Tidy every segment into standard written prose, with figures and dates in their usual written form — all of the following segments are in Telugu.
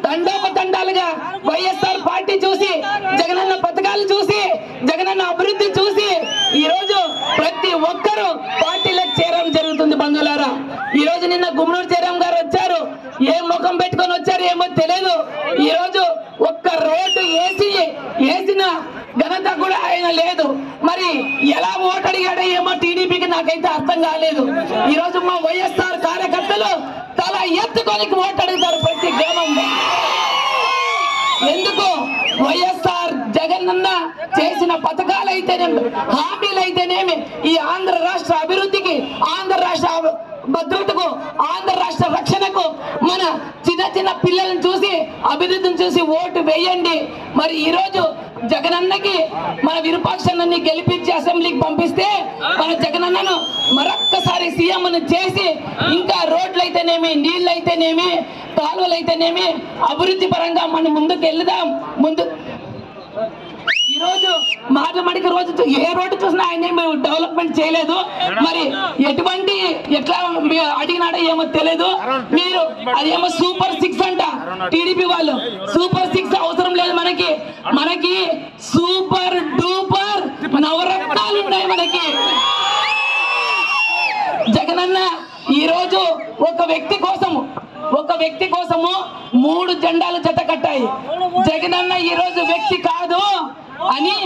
తండోపతండాలుగా వైఎస్ఆర్ పార్టీ చూసి, జగనన్న పథకాలు చూసి, జగనన్న అభివృద్ధి చూసి ఈ రోజు ప్రతి ఒక్కరూ పార్టీలకు చేరడం జరుగుతుంది. బంధువులారా, ఈ రోజు నిన్న గుమ్మనూరు జయరాం గారు వచ్చారు. ఏ ముఖం పెట్టుకొని వచ్చారు ఏమో తెలియదు. ఈ రోజు ఒక్క రోడ్డు వేసిన ఘనత కూడా ఆయన లేదు. మరి ఎలా ఓటు అడిగాడో ఏమో టీడీపీకి నాకైతే అర్థం కాలేదు. ఈ రోజు మా వైఎస్ఆర్ కార్యకర్తలు తల ఎత్తుకొని ఓటు అడుగుతారు ప్రతి గ్రామంలో. ఎందుకు? వైఎస్ఆర్ జగనన్న చేసిన పథకాలైతేనేమి, హామీలైతేనేమి, ఈ ఆంధ్ర రాష్ట్ర అభివృద్ధికి, ఆంధ్ర రాష్ట్ర భద్రతకు, ఆంధ్ర రాష్ట్ర రక్షణకు, మన చిన్న పిల్లలను చూసి, అభివృద్ధిని చూసి ఓటు వేయండి. మరి ఈ రోజు జగనన్నకి మన విరూపాక్షన్ని గెలిపించి అసెంబ్లీకి పంపిస్తే మన జగనన్నను మరొక్కసారి సీఎంను చేసి, ఇంకా రోడ్లు అయితేనేమి, నీళ్ళు అయితేనేమి, కాలువలు అయితేనేమి, అభివృద్ధి పరంగా మనం ముందుకు వెళ్దాం. ఈ రోజు మాటమడికి రోజు ఏ రోడ్డు చూసినా ఆయన డెవలప్మెంట్ చేయలేదు. మరి ఎట్లా అడిగినాడో ఏమో తెలియదు. మీరు అదేమో సూపర్ 6 అంట టీడీపీ వాళ్ళు. సూపర్ 6 అవసరం లేదు మనకి సూపర్ డూపర్ నవరత్నాలు ఉన్నాయి మనకి. జగనన్న ఈ రోజు ఒక వ్యక్తి కోసము 3 జెండాలు జత కట్టాయి. జగనన్న ఈ రోజు వ్యక్తి కాదు అని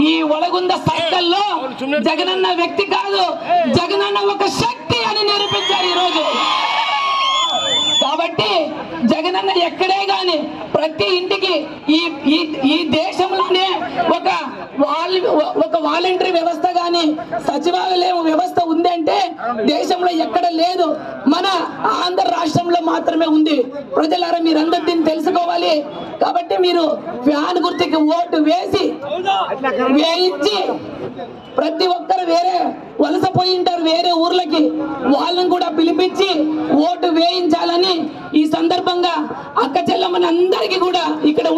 ఈ ఒలగుంద సర్కల్లో జగనన్న వ్యక్తి కాదు, జగనన్న ఒక శక్తి అని నిరూపించారు ఈ రోజు. కాబట్టి జగనన్న ఎక్కడే గాని ప్రతి ఇంటికి ఈ దేశంలోనే ఒక వాలంటరీ వ్యవస్థ గాని సచివాలయ వ్యవస్థ ఉంది అంటే దేశంలో ఎక్కడ లేదు, మన ఆంధ్ర రాష్ట్రంలో మాత్రమే ఉంది. ప్రజలారా మీరందరూ దీన్ని తెలుసుకోవాలి. కాబట్టి మీరు ఫ్యాన్ గుర్తుకి ఓటు వేయించి ప్రతి ఒక్కరు వేరే వలస పోయి ఉంటారు వేరే ఊర్లకి, వాళ్ళని కూడా పిలిపించి ఓటు వేయించాలని ఈ సందర్భంగా అక్క చెల్లెమ్మని అందరికీ కూడా ఇక్కడ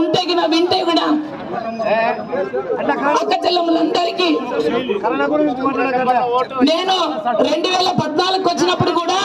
వింటే కూడా అక్క చెల్లెమ్మలందరికీ నేను 2014 వచ్చినప్పుడు కూడా